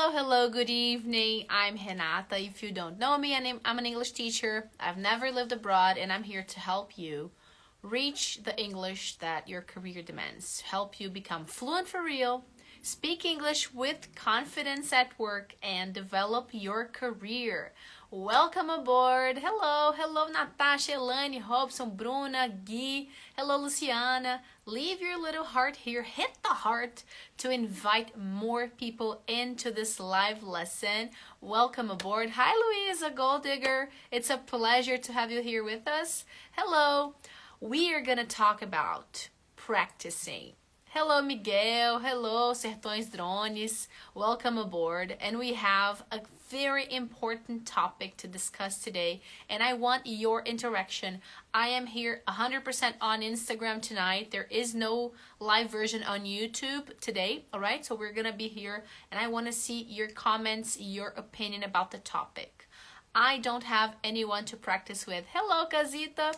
Hello, good evening. I'm Renata. If you don't know me, I'm an English teacher. I've never lived abroad, and I'm here to help you reach the English that your career demands. Help you become fluent for real, speak English with confidence at work, and develop your career. Welcome aboard. Hello, Natasha, Elane, Robson, Bruna, Gui. Hello, Luciana. Leave your little heart here. Hit the heart to invite more people into this live lesson. Welcome aboard. Hi, Louisa Gold Digger. It's a pleasure to have you here with us. Hello. We are going to talk about practicing. Hello, Miguel. Hello, Sertões Drones. Welcome aboard. And we have a very important topic to discuss today, and I want your interaction. I am here 100% on Instagram tonight. There is no live version on YouTube today, all right? So we're going to be here, and I want to see your comments, your opinion about the topic. I don't have anyone to practice with. Hello, Casita.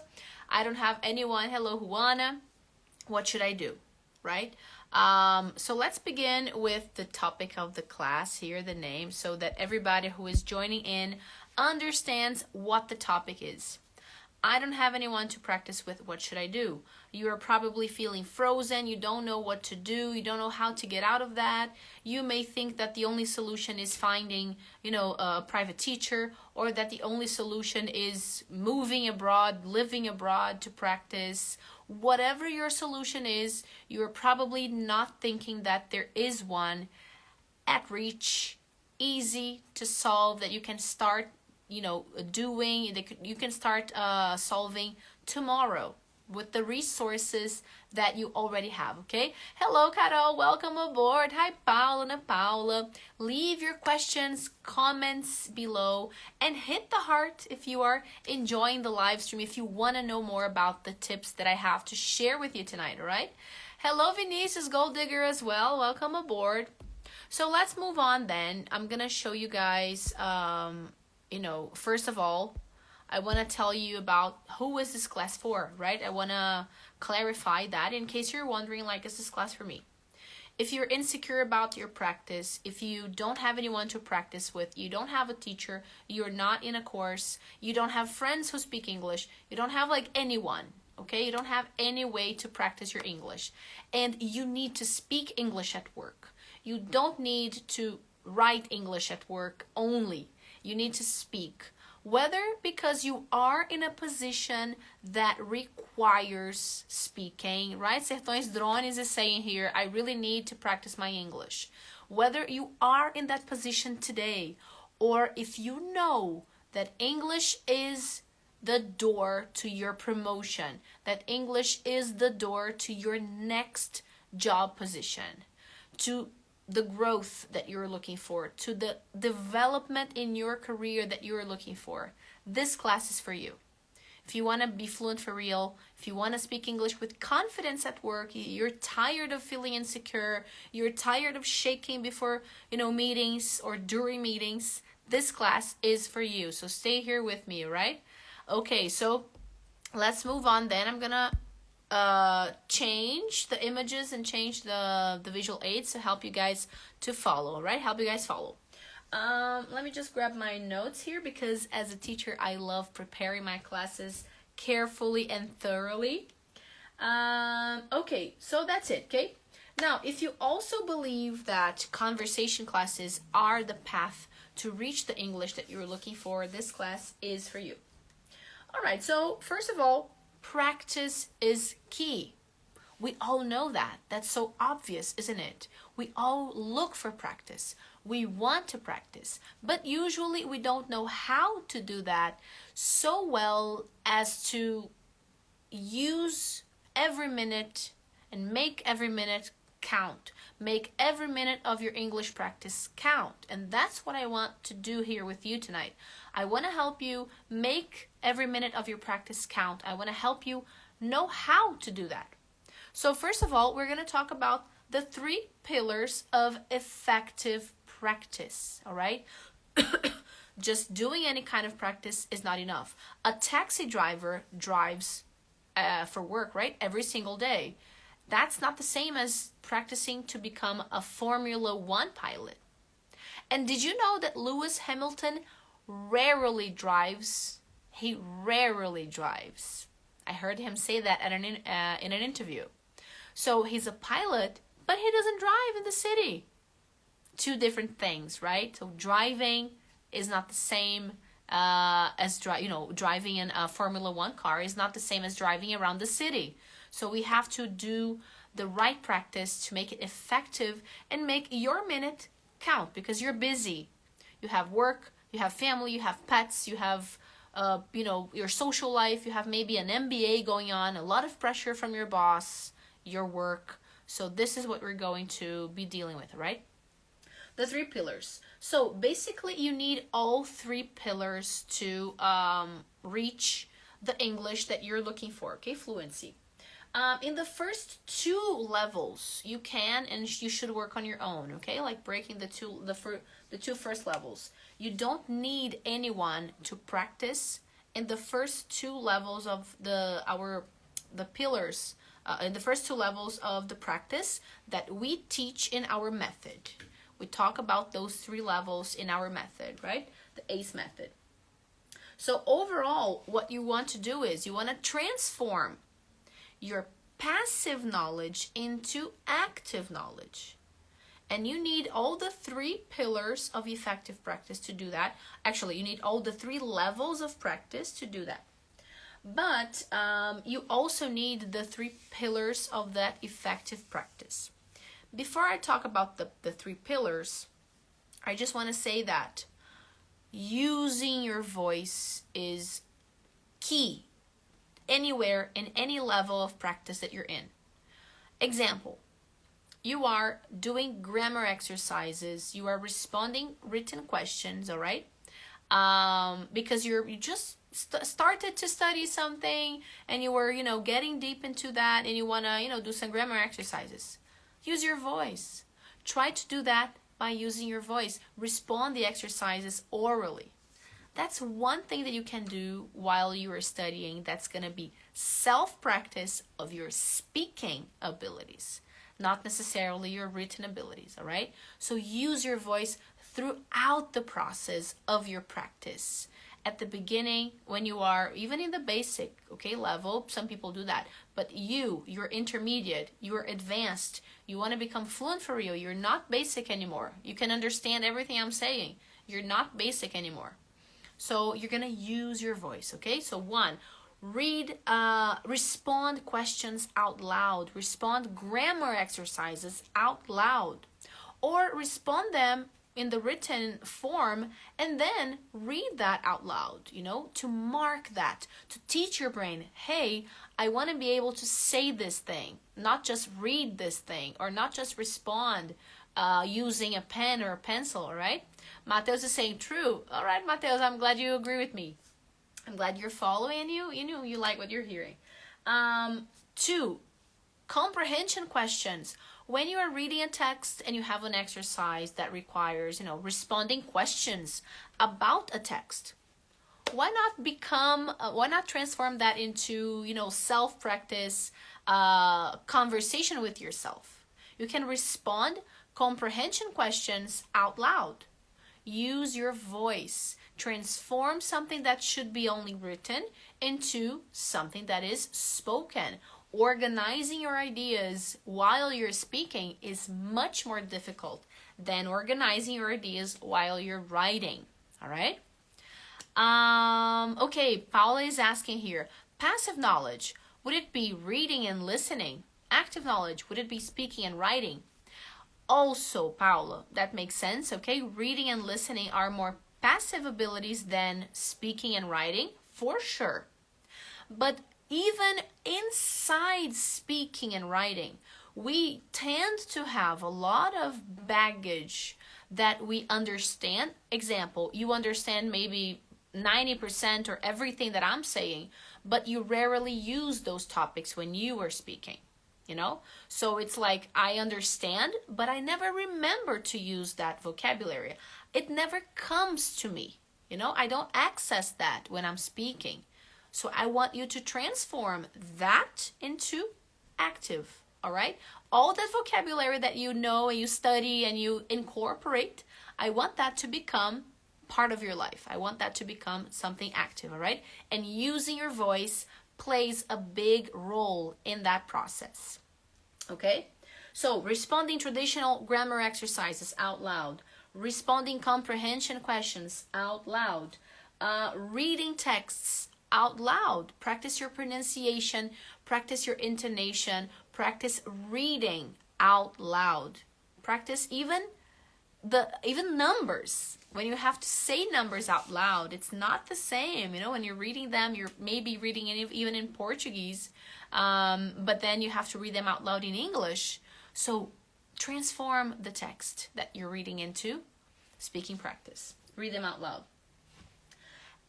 I don't have anyone. Hello, Juana. What should I do, right? So let's begin with the topic of the class here, the name, so that everybody who is joining in understands what the topic is. I don't have anyone to practice with. What should I do? You are probably feeling frozen. You don't know what to do. You don't know how to get out of that. You may think that the only solution is finding, a private teacher, or that the only solution is moving abroad, living abroad to practice. Whatever your solution is, you're probably not thinking that there is one at reach, easy to solve, that you can start doing, you can start solving tomorrow with the resources that you already have, okay? Hello, Carol. Welcome aboard. Hi, Paula and Paula. Leave your questions, comments below, and hit the heart if you are enjoying the live stream, if you want to know more about the tips that I have to share with you tonight, all right? Hello, Vinicius Gold Digger as well. Welcome aboard. So let's move on then. I'm going to show you guys... first of all, I want to tell you about who is this class for, right? I want to clarify that in case you're wondering, is this class for me? If you're insecure about your practice, if you don't have anyone to practice with, you don't have a teacher, you're not in a course, you don't have friends who speak English, you don't have anyone, okay? You don't have any way to practice your English, and you need to speak English at work. You don't need to write English at work only. You need to speak, whether because you are in a position that requires speaking, right? Sertões Drones is saying here, I really need to practice my English. Whether you are in that position today, or if you know that English is the door to your promotion, that English is the door to your next job position, to the growth that you're looking for, to the development in your career that you're looking for. This class is for you. If you want to be fluent for real, if you want to speak English with confidence at work, you're tired of feeling insecure, you're tired of shaking before, meetings or during meetings, this class is for you. So stay here with me, right? Okay, so let's move on then. I'm gonna change the images and change the visual aids to help you guys to follow, right? Help you guys follow. Let me just grab my notes here, because as a teacher, I love preparing my classes carefully and thoroughly. Okay, so that's it, okay? Now, if you also believe that conversation classes are the path to reach the English that you're looking for, this class is for you. All right, so first of all, practice is key. We all know that. That's so obvious, isn't it? We all look for practice. We want to practice, but usually we don't know how to do that so well as to use every minute and make every minute count. Make every minute of your English practice count. And that's what I want to do here with you tonight. I want to help you make every minute of your practice count. I want to help you know how to do that. So first of all, we're going to talk about the 3 pillars of effective practice, all right? Just doing any kind of practice is not enough. A taxi driver drives for work, right? Every single day. That's not the same as practicing to become a Formula 1 pilot. And did you know that Lewis Hamilton rarely drives? He rarely drives. I heard him say that in an interview. So he's a pilot, but he doesn't drive in the city. Two different things, right? So driving is not the same as driving in a Formula One car is not the same as driving around the city. So we have to do the right practice to make it effective and make your minute count, because you're busy. You have work, you have family, you have pets, you have your social life, you have maybe an MBA going on, a lot of pressure from your boss, your work. So this is what we're going to be dealing with, right? The 3 pillars. So basically you need all 3 pillars to reach the English that you're looking for, okay? Fluency. In the first 2 levels, you can and you should work on your own, okay? Like breaking the two first levels. You don't need anyone to practice in the first 2 levels of the pillars, in the first 2 levels of the practice that we teach in our method. We talk about those 3 levels in our method, right? The ACE method. So overall, what you want to do is you want to transform your passive knowledge into active knowledge. And you need all the 3 pillars of effective practice to do that. Actually, you need all the 3 levels of practice to do that. But you also need the 3 pillars of that effective practice. Before I talk about the 3 pillars, I just want to say that using your voice is key anywhere in any level of practice that you're in. Example, you are doing grammar exercises, you are responding written questions, all right? Because you just started to study something and you were, getting deep into that and you want to, do some grammar exercises. Use your voice. Try to do that by using your voice. Respond the exercises orally. That's one thing that you can do while you are studying. That's going to be self-practice of your speaking abilities, not necessarily your written abilities, all right? So use your voice throughout the process of your practice. At the beginning, when you are even in the basic, level, some people do that. But you're intermediate, you're advanced, you want to become fluent for real. You're not basic anymore. You can understand everything I'm saying. You're not basic anymore. So you're going to use your voice, okay? So 1, respond questions out loud. Respond grammar exercises out loud. Or respond them in the written form and then read that out loud, to mark that, to teach your brain, hey, I want to be able to say this thing, not just read this thing, or not just respond using a pen or a pencil, all right? Mateus is saying true. All right, Mateus, I'm glad you agree with me. I'm glad you're following and you like what you're hearing. 2, comprehension questions. When you are reading a text and you have an exercise that requires, responding questions about a text, why not transform that into, self-practice, conversation with yourself? You can respond comprehension questions out loud. Use your voice. Transform something that should be only written into something that is spoken. Organizing your ideas while you're speaking is much more difficult than organizing your ideas while you're writing. All right? Okay, Paula is asking here, passive knowledge, would it be reading and listening? Active knowledge, would it be speaking and writing? Also, Paula, that makes sense, okay? Reading and listening are more passive abilities than speaking and writing, for sure. But even inside speaking and writing, we tend to have a lot of baggage that we understand. Example, you understand maybe 90% or everything that I'm saying, but you rarely use those topics when you are speaking, So it's like I understand, but I never remember to use that vocabulary. It never comes to me, I don't access that when I'm speaking. So I want you to transform that into active all right? All that vocabulary that you know and you study and you incorporate, I want that to become part of your life. I want that to become something active, all right? And using your voice plays a big role in that process, okay? So responding traditional grammar exercises out loud, responding comprehension questions out loud, reading texts out loud, practice your pronunciation, practice your intonation, practice reading out loud, practice even numbers. When you have to say numbers out loud, it's not the same. You know, when you're reading them, you're maybe reading it even in Portuguese, but then you have to read them out loud in English. So transform the text that you're reading into speaking practice. Read them out loud.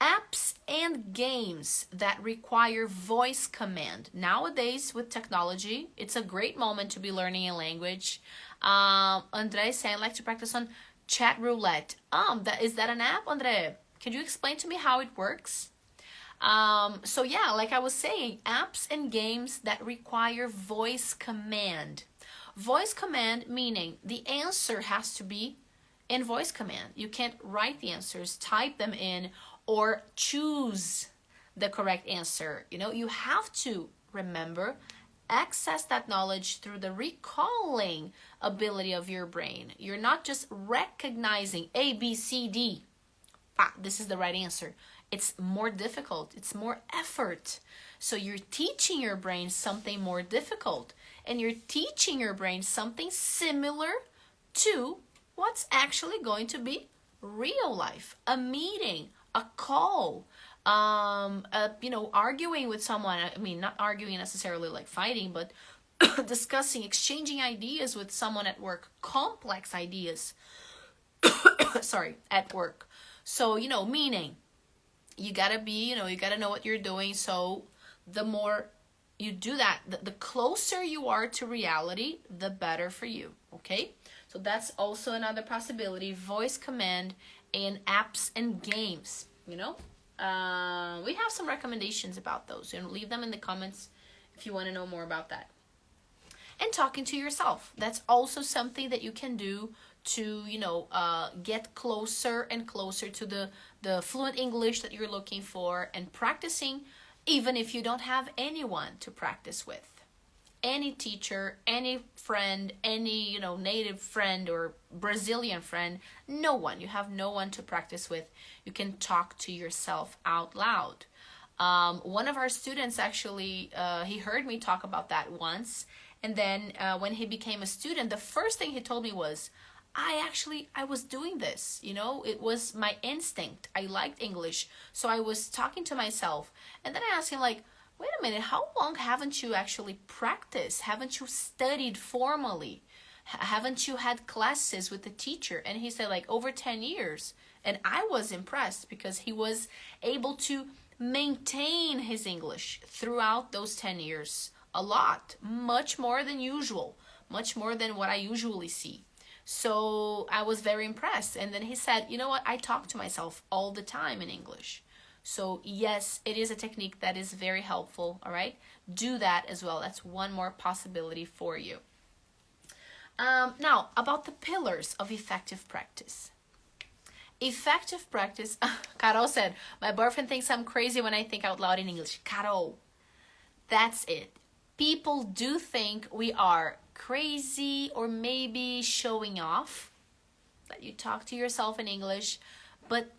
Apps and games that require voice command. Nowadays, with technology, it's a great moment to be learning a language. André is saying, I like to practice on chat roulette. Is that an app, André? Can you explain to me how it works? So yeah, like I was saying, apps and games that require voice command. Voice command meaning the answer has to be in voice command. You can't write the answers, type them in, or choose the correct answer. You know, you have to remember, access that knowledge through the recalling ability of your brain. You're not just recognizing A, B, C, D. This is the right answer. It's more difficult. It's more effort. So you're teaching your brain something more difficult, and you're teaching your brain something similar to what's actually going to be real life, a meeting, a call, arguing with someone. I mean, not arguing necessarily like fighting, but discussing, exchanging ideas with someone at work, complex ideas, at work. So, meaning you gotta you gotta know what you're doing. So the more you do that, the closer you are to reality, the better for you, okay? So that's also another possibility, voice command in apps and games, we have some recommendations about those. Leave them in the comments if you want to know more about that. And talking to yourself, that's also something that you can do to get closer and closer to the fluent English that you're looking for, and practicing even if you don't have anyone to practice with. Any teacher, any friend, any native friend or Brazilian friend, no one. You have no one to practice with. You can talk to yourself out loud. One of our students actually, he heard me talk about that once, and then when he became a student, the first thing he told me was, I was doing this, it was my instinct. I liked English, so I was talking to myself. And then I asked him, like, wait a minute, how long haven't you actually practiced? Haven't you studied formally? Haven't you had classes with the teacher? And he said, like, over 10 years. And I was impressed because he was able to maintain his English throughout those 10 years. A lot, much more than usual, much more than what I usually see. So I was very impressed. And then he said, you know what? I talk to myself all the time in English. So yes, it is a technique that is very helpful, all right? Do that as well. That's one more possibility for you. Now, about the pillars of effective practice. Effective practice, Carol said, my boyfriend thinks I'm crazy when I think out loud in English. Carol, that's it. People do think we are crazy or maybe showing off that you talk to yourself in English, but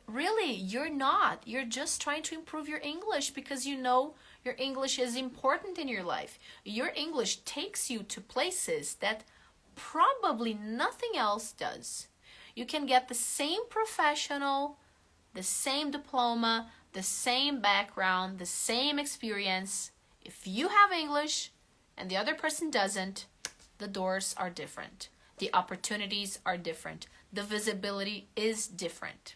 really, you're not. You're just trying to improve your English because your English is important in your life. Your English takes you to places that probably nothing else does. You can get the same professional, the same diploma, the same background, the same experience. If you have English and the other person doesn't, the doors are different. The opportunities are different. The visibility is different.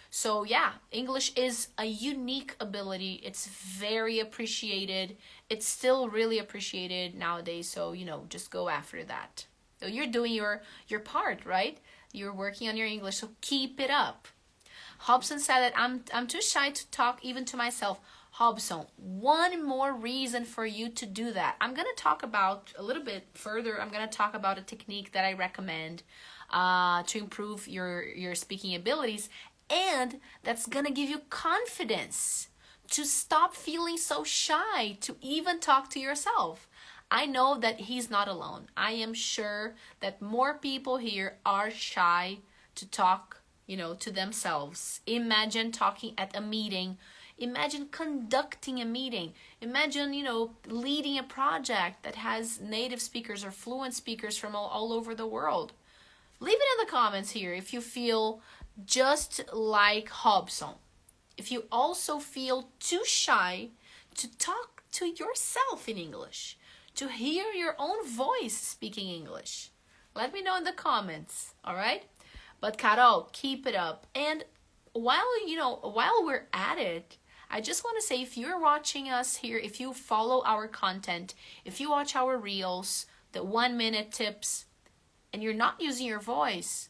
So yeah, English is a unique ability. It's very appreciated. It's still really appreciated nowadays. So, just go after that. So you're doing your part, right? You're working on your English, so keep it up. Hobson said that I'm too shy to talk even to myself. Hobson, one more reason for you to do that. I'm going to talk about a little bit further. I'm going to talk about a technique that I recommend to improve your speaking abilities, and that's going to give you confidence to stop feeling so shy to even talk to yourself. I know that he's not alone. I am sure that more people here are shy to talk, to themselves. Imagine talking at a meeting. Imagine conducting a meeting. Imagine, leading a project that has native speakers or fluent speakers from all over the world. Leave it in the comments here if you feel just like Hobson. If you also feel too shy to talk to yourself in English, to hear your own voice speaking English. Let me know in the comments, all right? But Carol, keep it up. And while we're at it, I just want to say, if you're watching us here, if you follow our content, if you watch our reels, the 1-minute tips, and you're not using your voice,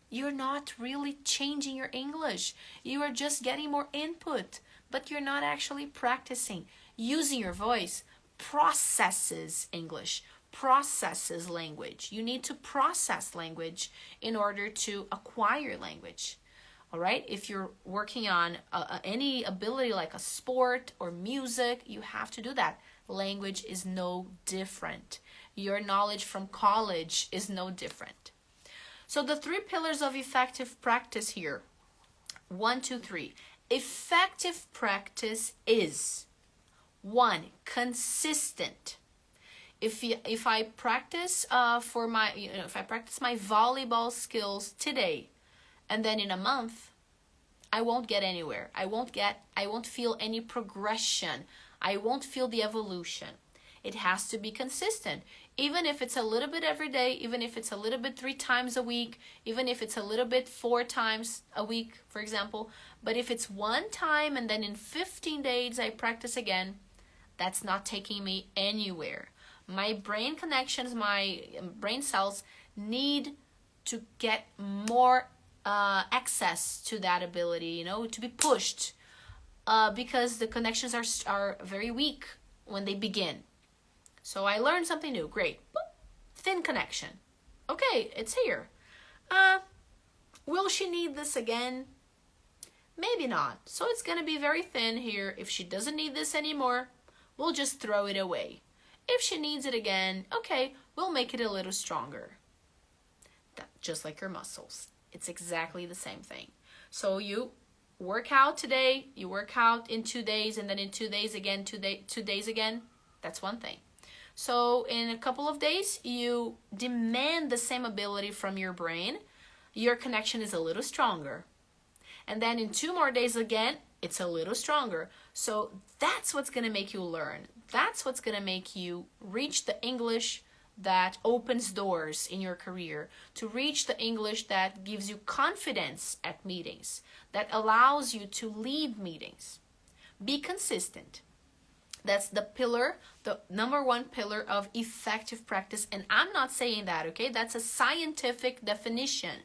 you're not really changing your English. You are just getting more input, but you're not actually practicing. Using your voice processes English, processes language. You need to process language in order to acquire language. All right, if you're working on any ability like a sport or music, you have to do that. Language is no different. Your knowledge from college is no different. So the 3 pillars of effective practice here. 1, 2, 3. Effective practice is 1, consistent. If I practice if I practice my volleyball skills today, and then in a month, I won't get anywhere. I won't feel any progression. I won't feel the evolution. It has to be consistent. Even if it's a little bit every day, even if it's a little bit 3 times a week, even if it's a little bit 4 times a week, for example. But if it's 1 time and then in 15 days I practice again, that's not taking me anywhere. My brain connections, my brain cells need to get more access to that ability, to be pushed, because the connections are very weak when they begin. So I learned something new. Great. Boop. Thin connection. Okay, it's here. Will she need this again? Maybe not. So it's going to be very thin here. If she doesn't need this anymore, we'll just throw it away. If she needs it again, okay, we'll make it a little stronger. Just like your muscles. It's exactly the same thing. So you work out today, you work out in 2 days, and then in 2 days again, 2 days again. That's one thing. So in a couple of days, you demand the same ability from your brain. Your connection is a little stronger. And then in 2 more days again, it's a little stronger. So that's what's going to make you learn. That's what's going to make you reach the English that opens doors in your career, to reach the English that gives you confidence at meetings, that allows you to lead meetings. Be consistent. That's the number 1 pillar of effective practice. And I'm not saying that, okay? That's a scientific definition.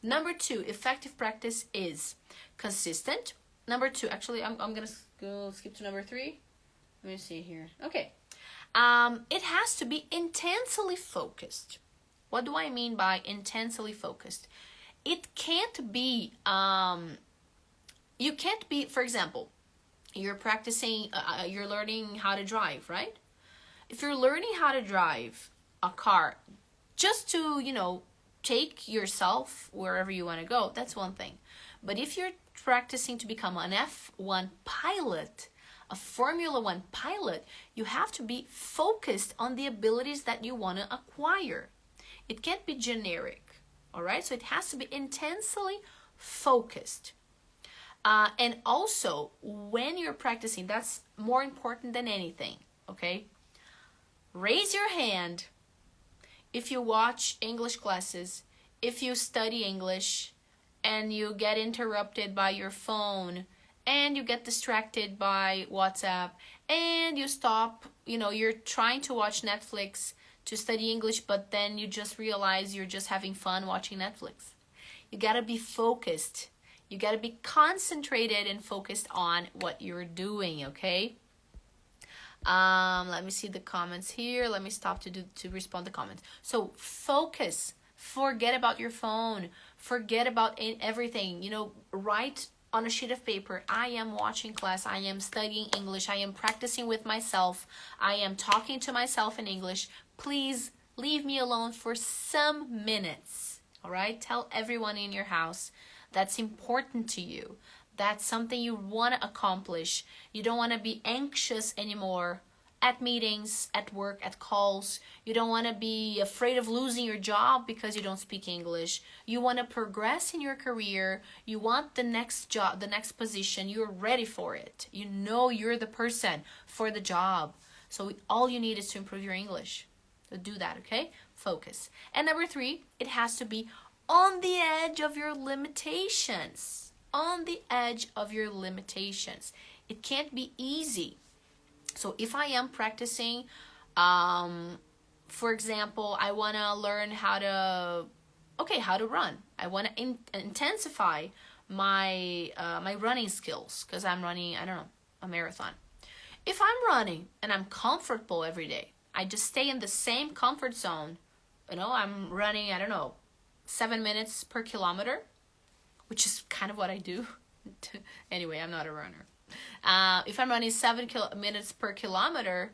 Number 2, effective practice is consistent. Number 2, actually, I'm going to go skip to number 3. Let me see here. Okay. It has to be intensely focused. What do I mean by intensely focused? It can't be, you can't be, for example, you're practicing, you're learning how to drive, right? If you're learning how to drive a car just to, take yourself wherever you want to go, that's one thing. But if you're practicing to become an F1 pilot, a Formula 1 pilot, you have to be focused on the abilities that you want to acquire. It can't be generic, all right? So it has to be intensely focused. And also, when you're practicing, that's more important than anything, okay? Raise your hand if you watch English classes, if you study English, and you get interrupted by your phone, and you get distracted by WhatsApp, and you stop, you're trying to watch Netflix to study English, but then you just realize you're just having fun watching Netflix. You gotta be focused. You got to be concentrated and focused on what you're doing, okay? Let me see the comments here. Let me stop to respond to comments. So focus. Forget about your phone. Forget about everything. You know, write on a sheet of paper, I am watching class, I am studying English, I am practicing with myself, I am talking to myself in English. Please leave me alone for some minutes, all right? Tell everyone in your house that's important to you. That's something you want to accomplish. You don't want to be anxious anymore at meetings, at work, at calls. You don't want to be afraid of losing your job because you don't speak English. You want to progress in your career. You want the next job, the next position. You're ready for it. You know you're the person for the job. So all you need is to improve your English. So do that, okay? Focus. And number 3, it has to be on the edge of your limitations. On the edge of your limitations. It can't be easy. So if I am practicing, for example, I want to learn how to run. I want to intensify my my running skills because I'm running, I don't know, a marathon. If I'm running and I'm comfortable every day, I just stay in the same comfort zone. You know, I'm running, I don't know, 7 minutes per kilometer, which is kind of what I do. Anyway, I'm not a runner. If I'm running 7 minutes per kilometer,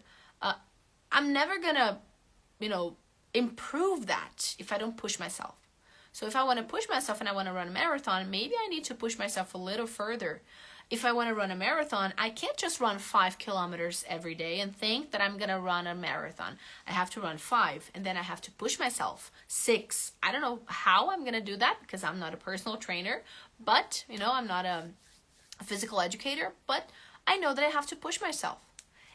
I'm never gonna, improve that if I don't push myself. So if I want to push myself and I want to run a marathon, maybe I need to push myself a little further. If I want to run a marathon, I can't just run 5 kilometers every day and think that I'm gonna run a marathon. I have to run 5, and then I have to push myself 6. I don't know how I'm gonna do that because I'm not a personal trainer, but I'm not a physical educator, but I know that I have to push myself.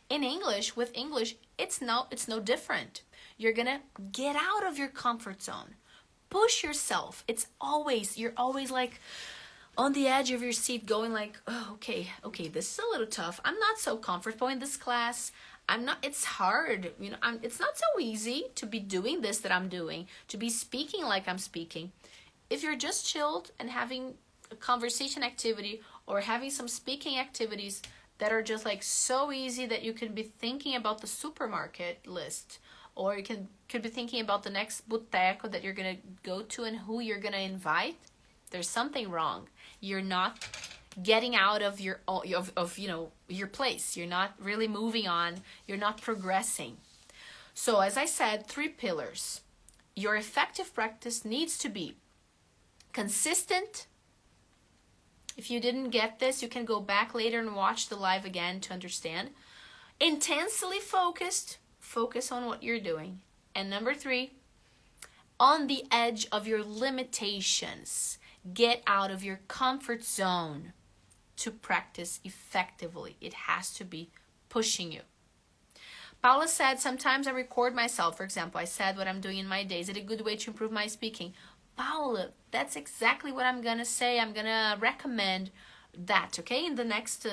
In English, with English, it's no different. You're gonna get out of your comfort zone. Push yourself. You're always like on the edge of your seat going like, oh, okay, this is a little tough. I'm not so comfortable in this class. It's hard. It's not so easy to be doing this that I'm doing, to be speaking like I'm speaking. If you're just chilled and having a conversation activity or having some speaking activities that are just like so easy that you can be thinking about the supermarket list, or you could be thinking about the next boteco that you're gonna go to and who you're gonna invite, there's something wrong. You're not getting out of your place. You're not really moving on. You're not progressing. So as I said, 3 pillars. Your effective practice needs to be consistent. If you didn't get this, you can go back later and watch the live again to understand. Intensely focused. Focus on what you're doing. And number 3, on the edge of your limitations. Get out of your comfort zone to practice effectively. It has to be pushing you. Paula said, sometimes I record myself. For example, I said what I'm doing in my day. Is it a good way to improve my speaking? Paula, that's exactly what I'm going to say. I'm going to recommend that, okay? In the next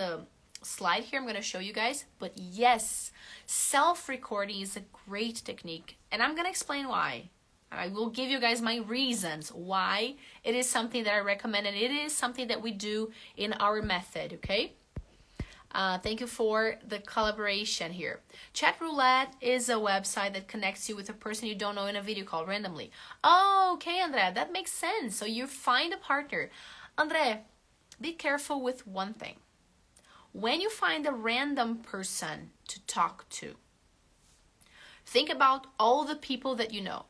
slide here, I'm going to show you guys. But yes, self-recording is a great technique. And I'm going to explain why. I will give you guys my reasons why it is something that I recommend, and it is something that we do in our method, okay? Thank you for the collaboration here. Chat Roulette is a website that connects you with a person you don't know in a video call randomly. Oh, okay, Andrea, that makes sense. So you find a partner. Andrea, be careful with one thing. When you find a random person to talk to, think about all the people that you know.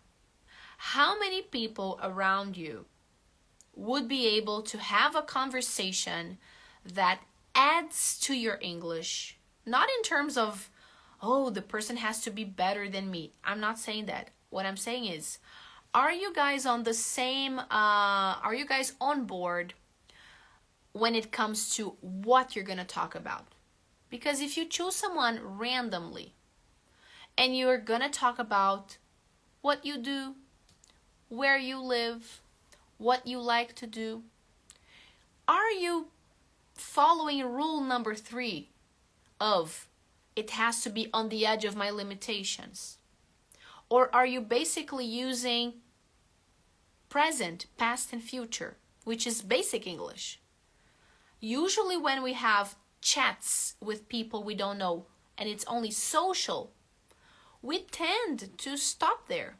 How many people around you would be able to have a conversation that adds to your English? Not in terms of, oh, the person has to be better than me. I'm not saying that. What I'm saying is, are you guys on the same, are you guys on board when it comes to what you're going to talk about? Because if you choose someone randomly and you're going to talk about what you do, where you live, what you like to do, are you following rule number 3 of it has to be on the edge of my limitations? Or are you basically using present, past, and future, which is basic English? Usually when we have chats with people we don't know and it's only social, we tend to stop there.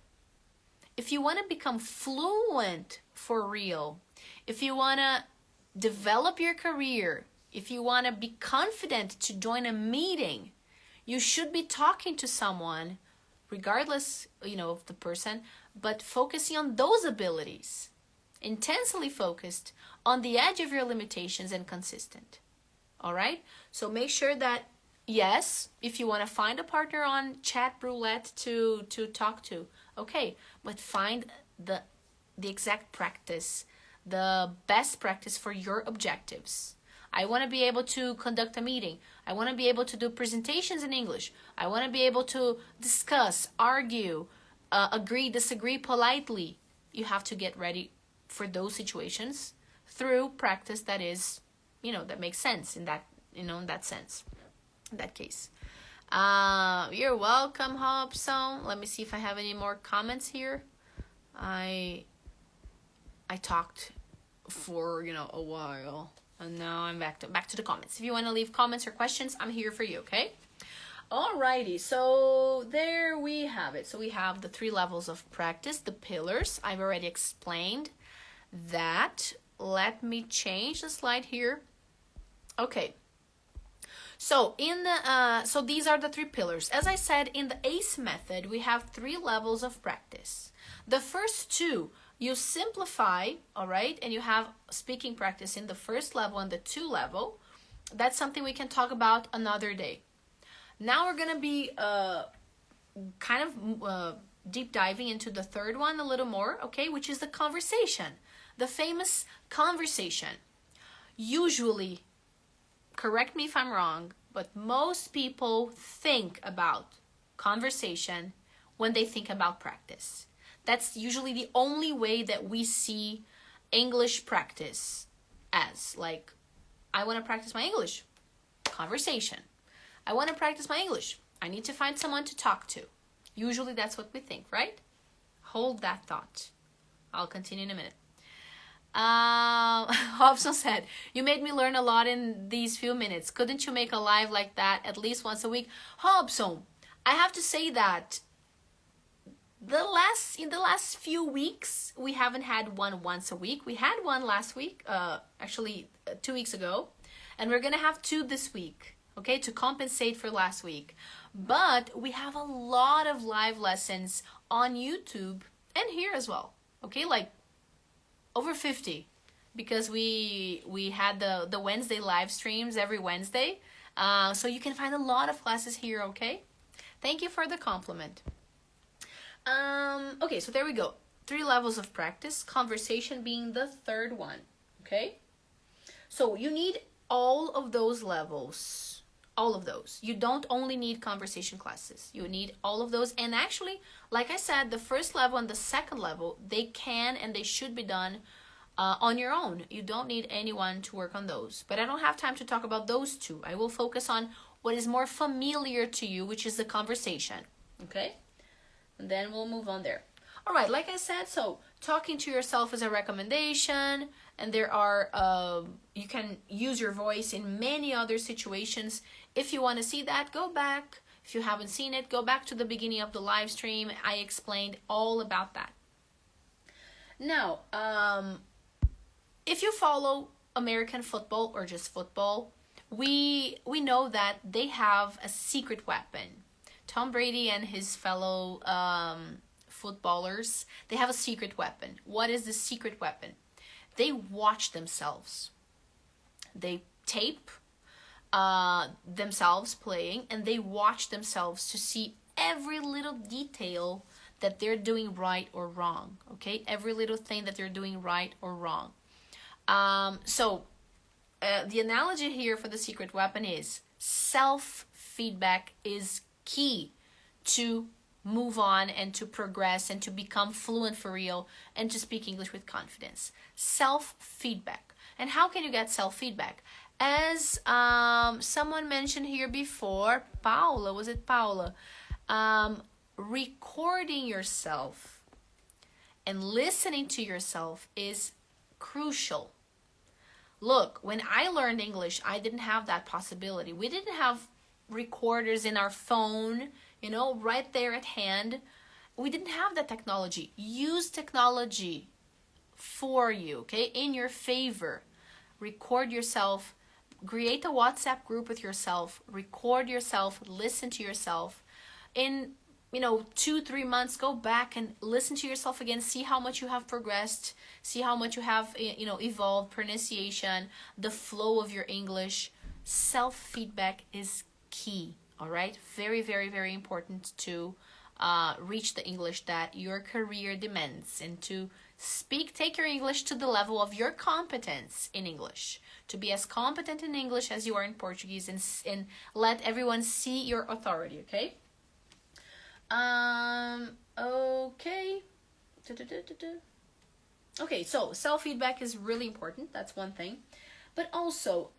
If you want to become fluent for real, if you want to develop your career, if you want to be confident to join a meeting, you should be talking to someone, regardless, of the person, but focusing on those abilities, intensely focused on the edge of your limitations and consistent. All right? So make sure that, yes, if you want to find a partner on chat roulette to talk to, okay, but find the exact practice, the best practice for your objectives. I want to be able to conduct a meeting. I want to be able to do presentations in English. I want to be able to discuss, argue, agree, disagree politely. You have to get ready for those situations through practice that is, that makes sense in that, in that sense, in that case. You're welcome, Hobson. Let me see if I have any more comments here. I talked for, a while. And now I'm back to the comments. If you want to leave comments or questions, I'm here for you, okay? Alrighty, so there we have it. So we have the 3 levels of practice, the pillars. I've already explained that. Let me change the slide here. Okay. So so these are the 3 pillars. As I said, in the ACE method, we have 3 levels of practice. The first 2, you simplify, all right, and you have speaking practice in the first level and the 2 level. That's something we can talk about another day. Now we're going to be deep diving into the 3rd one a little more, okay, which is the conversation, the famous conversation. Usually, correct me if I'm wrong, but most people think about conversation when they think about practice. That's usually the only way that we see English practice as. Like, I want to practice my English. Conversation. I want to practice my English. I need to find someone to talk to. Usually that's what we think, right? Hold that thought. I'll continue in a minute. Hobson said, you made me learn a lot in these few minutes. Couldn't you make a live like that at least once a week? Hobson, I have to say that in the last few weeks, we haven't had one once a week. We had one last week, actually 2 weeks ago, and we're gonna have 2 this week, okay, to compensate for last week. But we have a lot of live lessons on YouTube and here as well, okay, like over 50, because we had the Wednesday live streams every Wednesday, so you can find a lot of classes here, okay? Thank you for the compliment. Okay, so there we go. 3 levels of practice, conversation being the 3rd one, okay? So you need all of those levels, all of those. You don't only need conversation classes. You need all of those. And actually, like I said, the 1st level and the 2nd level, they can and they should be done on your own. You don't need anyone to work on those. But I don't have time to talk about those 2. I will focus on what is more familiar to you, which is the conversation, okay? And then we'll move on there. All right, like I said, so talking to yourself is a recommendation, and there are, you can use your voice in many other situations. If you want to see that, go back. If you haven't seen it, go back to the beginning of the live stream. I explained all about that. Now, if you follow American football or just football, we know that they have a secret weapon. Tom Brady and his fellow footballers, they have a secret weapon. What is the secret weapon? They watch themselves. They tape themselves playing, and they watch themselves to see every little detail that they're doing right or wrong, okay? Every little thing that they're doing right or wrong. So the analogy here for the secret weapon is self-feedback is key to move on and to progress and to become fluent for real and to speak English with confidence. Self-feedback. And how can you get self-feedback? As someone mentioned here before, Paula, was it Paula? Recording yourself and listening to yourself is crucial. Look, when I learned English, I didn't have that possibility. We didn't have recorders in our phone, you know, right there at hand. We didn't have that technology. Use technology for you, okay, in your favor. Record yourself, create a WhatsApp group with yourself, record yourself, listen to yourself. In 2-3 months, go back and listen to yourself again, see how much you have progressed, see how much you have evolved, pronunciation, the flow of your English. Self-feedback is key. All right, very, very, very important to reach the English that your career demands, and to take your English to the level of your competence in English, to be as competent in English as you are in Portuguese, and let everyone see your authority. Okay. Okay. Okay, so self-feedback is really important. That's one thing. But also,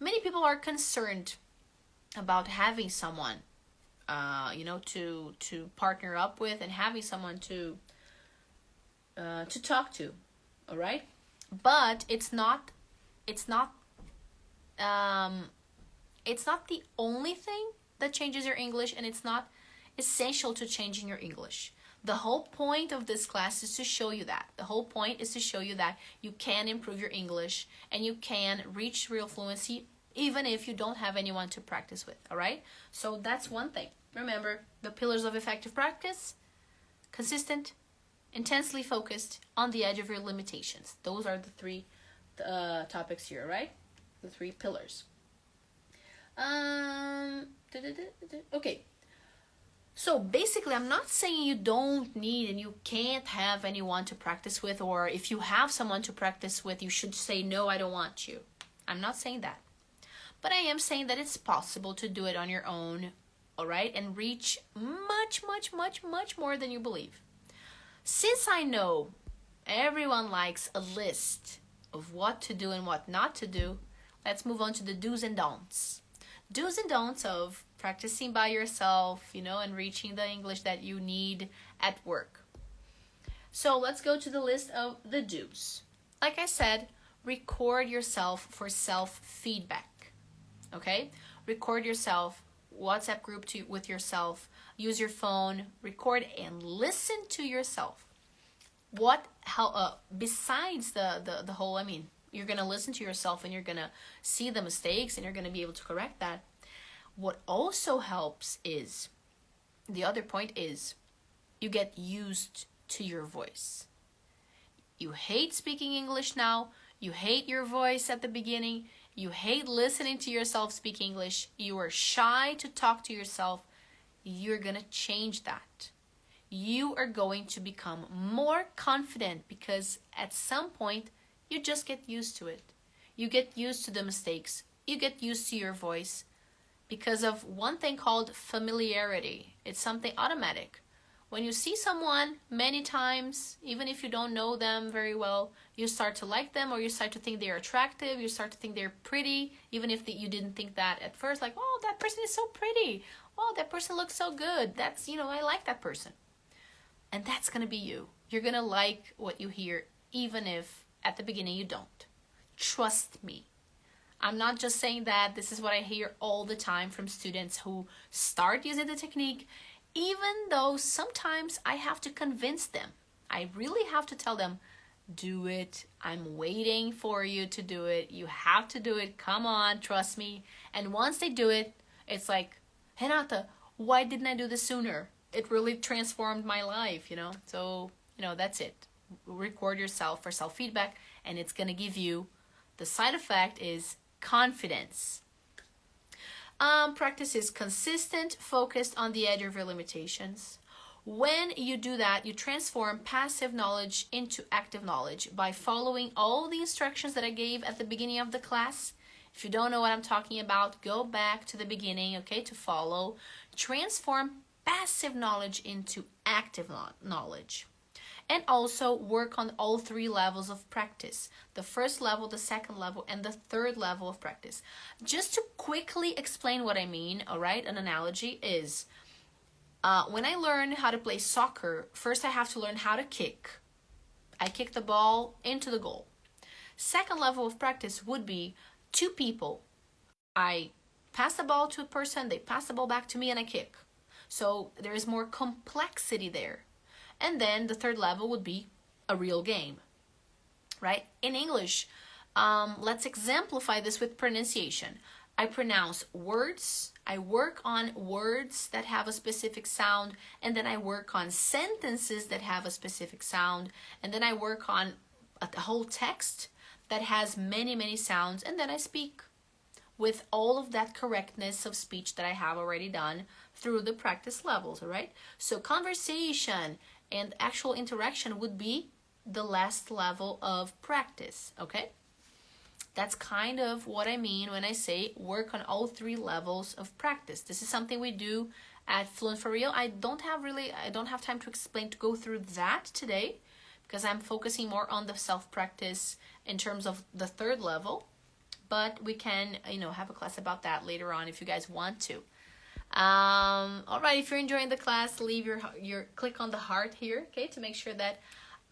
many people are concerned about having someone, to partner up with, and having someone to talk to. All right, but it's not the only thing that changes your English, and it's not essential to changing your English. The whole point of this class is to show you that. The whole point is to show you that you can improve your English and you can reach real fluency even if you don't have anyone to practice with, all right? So that's one thing. Remember, the pillars of effective practice: consistent, intensely focused, on the edge of your limitations. Those are the three topics here, right? The three pillars. Okay. So basically, I'm not saying you don't need and you can't have anyone to practice with, or if you have someone to practice with, you should say, no, I don't want you. I'm not saying that. But I am saying that it's possible to do it on your own, all right, and reach much, much, much, much more than you believe. Since I know everyone likes a list of what to do and what not to do, let's move on to the do's and don'ts. Do's and don'ts of practicing by yourself, and reaching the English that you need at work. So let's go to the list of the do's. Like I said, record yourself for self-feedback, okay? Record yourself, WhatsApp group with yourself, use your phone, record and listen to yourself. Besides the whole, you're going to listen to yourself and you're going to see the mistakes and you're going to be able to correct that. What also helps is, the other point is, you get used to your voice. You hate speaking English now. You hate your voice at the beginning. You hate listening to yourself speak English. You are shy to talk to yourself. You're going to change that. You are going to become more confident, because at some point, you just get used to it. You get used to the mistakes. You get used to your voice because of one thing called familiarity. It's something automatic. When you see someone many times, even if you don't know them very well, you start to like them, or you start to think they're attractive. You start to think they're pretty, even if you didn't think that at first. Like, oh, that person is so pretty. Oh, that person looks so good. That's, I like that person. And that's going to be you. You're going to like what you hear, even if at the beginning you don't. Trust me. I'm not just saying that. This is what I hear all the time from students who start using the technique, even though sometimes I have to convince them. I really have to tell them, do it. I'm waiting for you to do it. You have to do it. Come on, trust me. And once they do it, it's like, Renata, why didn't I do this sooner? It really transformed my life, So, that's it. Record yourself for self-feedback, and it's going to give you, the side effect is confidence. Practice is consistent, focused, on the edge of your limitations. When you do that, you transform passive knowledge into active knowledge by following all the instructions that I gave at the beginning of the class. If you don't know what I'm talking about, go back to the beginning, okay, to follow. Transform passive knowledge into active knowledge. And also work on all three levels of practice. The first level, the second level, and the third level of practice. Just to quickly explain what I mean, all right, an analogy is, when I learn how to play soccer, first I have to learn how to kick. I kick the ball into the goal. Second level of practice would be two people. I pass the ball to a person, they pass the ball back to me, and I kick. So there is more complexity there. And then the third level would be a real game, right? In English, let's exemplify this with pronunciation. I pronounce words, I work on words that have a specific sound, and then I work on sentences that have a specific sound, and then I work on a whole text that has many, many sounds, and then I speak with all of that correctness of speech that I have already done through the practice levels, all right? So conversation and actual interaction would be the last level of practice, okay? That's kind of what I mean when I say work on all three levels of practice. This is something we do at Fluent For Real. I don't have time to go through that today because I'm focusing more on the self-practice in terms of the third level. But we can, have a class about that later on if you guys want to. All right, if you're enjoying the class, leave your click on the heart here, okay, to make sure that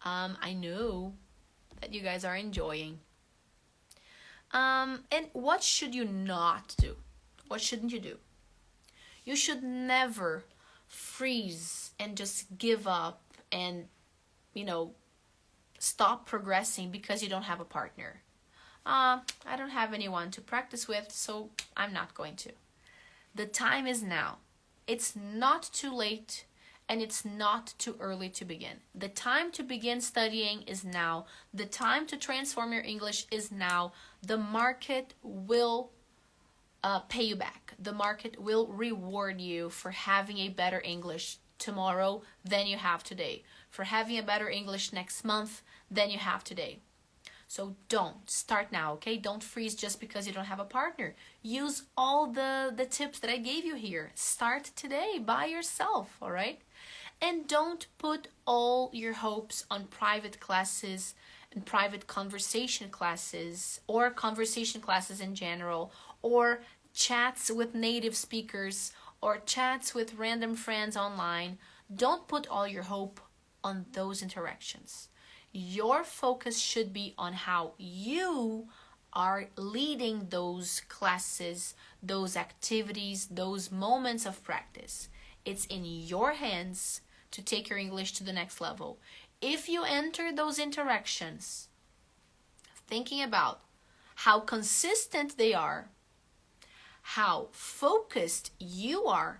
I know that you guys are enjoying. And what should you not do? What shouldn't you do? You should never freeze and just give up and, stop progressing because you don't have a partner. I don't have anyone to practice with, so I'm not going to. The time is now. It's not too late and it's not too early to begin. The time to begin studying is now. The time to transform your English is now. The market will pay you back. The market will reward you for having a better English tomorrow than you have today. For having a better English next month than you have today. So don't start now, okay? Don't freeze just because you don't have a partner. Use all the tips that I gave you here. Start today by yourself, all right? And don't put all your hopes on private classes and private conversation classes or conversation classes in general or chats with native speakers or chats with random friends online. Don't put all your hope on those interactions. Your focus should be on how you are leading those classes, those activities, those moments of practice. It's in your hands to take your English to the next level. If you enter those interactions thinking about how consistent they are, how focused you are,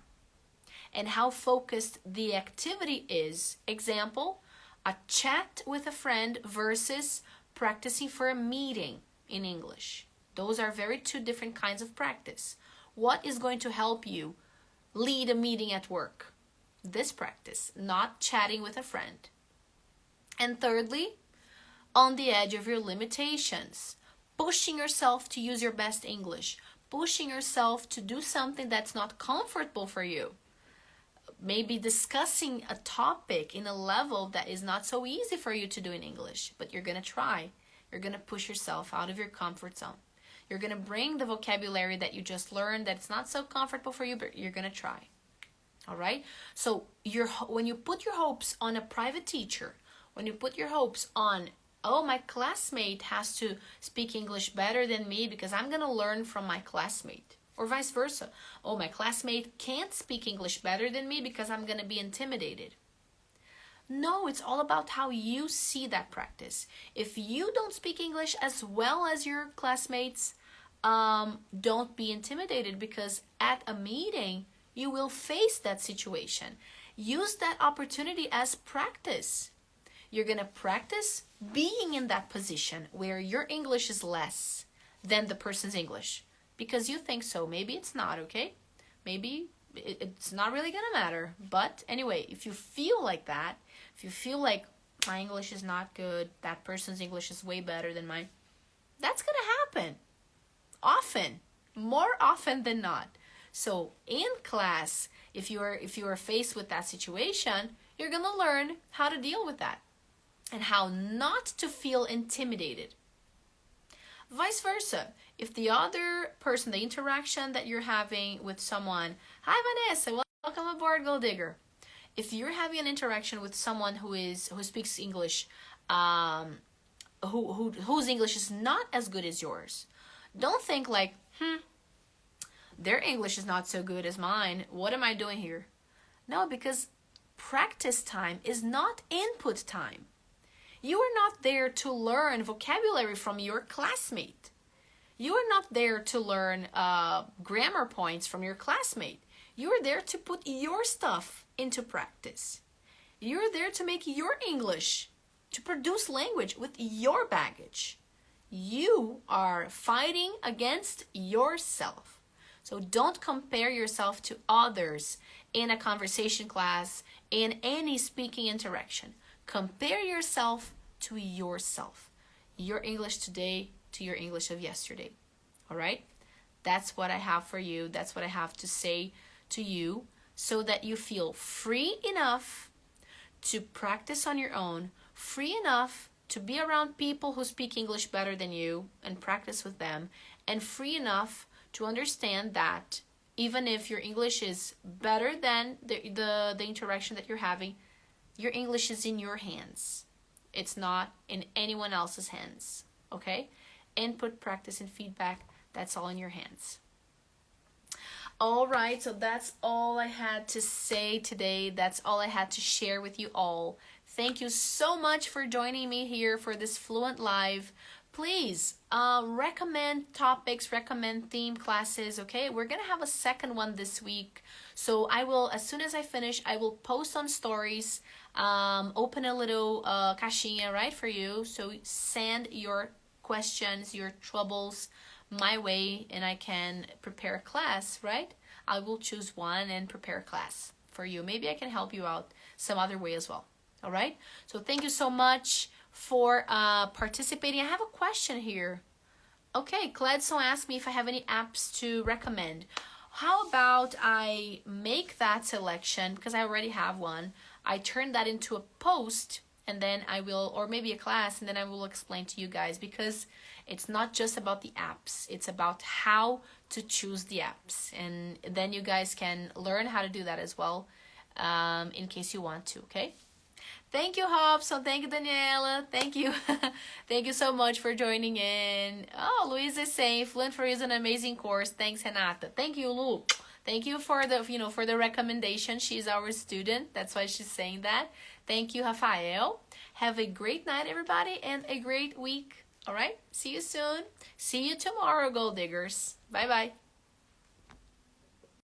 and how focused the activity is. Example, a chat with a friend versus practicing for a meeting in English. Those are two different kinds of practice. What is going to help you lead a meeting at work? This practice, not chatting with a friend. And thirdly, on the edge of your limitations, pushing yourself to use your best English, pushing yourself to do something that's not comfortable for you. Maybe discussing a topic in a level that is not so easy for you to do in English, but you're going to try. You're going to push yourself out of your comfort zone. You're going to bring the vocabulary that you just learned that's not so comfortable for you, but you're going to try. All right? So when you put your hopes on a private teacher, when you put your hopes on, oh, my classmate has to speak English better than me because I'm going to learn from my classmate. Or vice versa. Oh, my classmate can't speak English better than me because I'm going to be intimidated. No, it's all about how you see that practice. If you don't speak English as well as your classmates, don't be intimidated because at a meeting, you will face that situation. Use that opportunity as practice. You're going to practice being in that position where your English is less than the person's English. Because you think so. Maybe it's not, okay? Maybe it's not really going to matter. But anyway, if you feel like that, if you feel like my English is not good, that person's English is way better than mine, that's going to happen. Often. More often than not. So in class, if you are faced with that situation, you're going to learn how to deal with that. And how not to feel intimidated. Vice versa. If the other person, the interaction that you're having with someone, hi Vanessa, welcome aboard, Gold Digger. If you're having an interaction with someone who speaks English whose English is not as good as yours. Don't think like, their English is not so good as mine. What am I doing here? No, because practice time is not input time. You are not there to learn vocabulary from your classmate. You are not there to learn grammar points from your classmate. You are there to put your stuff into practice. You're there to make your English, to produce language with your baggage. You are fighting against yourself. So don't compare yourself to others in a conversation class, in any speaking interaction. Compare yourself to yourself. Your English today to your English of yesterday. All right? That's what I have for you. That's what I have to say to you, so that you feel free enough to practice on your own, free enough to be around people who speak English better than you and practice with them, and free enough to understand that even if your English is better than the interaction that you're having, your English is in your hands. It's not in anyone else's hands, okay? Input, practice, and feedback, that's all in your hands. All right, so that's all I had to say today. That's all I had to share with you all. Thank you so much for joining me here for this FluentLive. Please recommend topics, recommend theme classes, okay? We're going to have a second one this week. So I will, as soon as I finish, I will post on stories, open a little caixinha, right, for you. So send your questions, your troubles my way, and I can prepare a class, right? I will choose one and prepare a class for you. Maybe I can help you out some other way as well. All right? So thank you so much for participating. I have a question here. Okay, Cledson asked me if I have any apps to recommend. How about I make that selection, because I already have one. I turn that into a post, and then I will, or maybe a class, and then I will explain to you guys, because it's not just about the apps. It's about how to choose the apps. And then you guys can learn how to do that as well, in case you want to, okay? Thank you, Hobson. Thank you, Daniela. Thank you. Thank you so much for joining in. Oh, Louise is saying Fluent For Real is an amazing course. Thanks, Renata. Thank you, Lu. Thank you for the, for the recommendation. She's our student. That's why she's saying that. Thank you, Rafael. Have a great night, everybody, and a great week. All right? See you soon. See you tomorrow, Gold Diggers. Bye-bye.